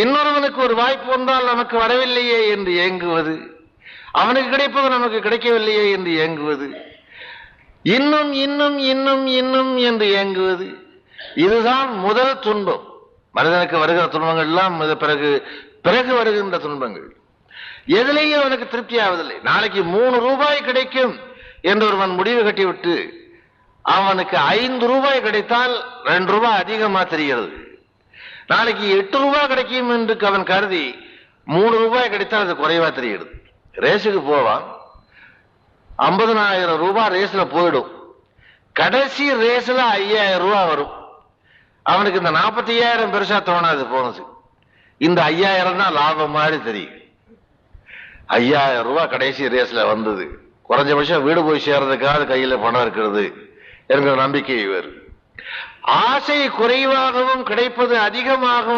இன்னொருவனுக்கு ஒரு வாய்ப்பு வந்தால் நமக்கு வரவில்லையே என்று ஏங்குவது, அவனுக்கு கிடைப்பது நமக்கு கிடைக்கவில்லையே என்று ஏங்குவது, இன்னும் இன்னும் இன்னும் இன்னும் என்று ஏங்குவது, இதுதான் முதல் துன்பம். மனிதனுக்கு வருகிற துன்பங்கள் எல்லாம் பிறகு பிறகு வருகின்ற துன்பங்கள். எதிலேயும் அவனுக்கு திருப்தி ஆவதில்லை. நாளைக்கு 3 ரூபாய் கிடைக்கும் என்று ஒருவன் முடிவு கட்டிவிட்டு அவனுக்கு 5 ரூபாய் கிடைத்தால் 2 ரூபாய் அதிகமா தெரிகிறது. நாளைக்கு 8 ரூபாய் கிடைக்கும் என்று அவன் கருதி 3 ரூபாய் கிடைத்தால் அது குறைவா தெரிகிறது. ரேஸுக்கு போவான், 50,000 ரூபாய் ரேஸ்ல போயிடும். கடைசி ரேஸ்ல 5,000 ரூபாய் வரும். அவனுக்கு இந்த 45,000 பெருசா தோணாது போனது. இந்த 5,000 தான் லாபம் மாதிரி தெரியும். 5,000 ரூபாய் கடைசி ரேஸ்ல வந்தது. குறைஞ்சபட்சம் வீடு போய் சேர்றதுக்காக கையில பணம் இருக்கிறது என்கிற நம்பிக்கை வேறு. ஆசை குறைவாகவும் கிடைப்பது அதிகமாகவும்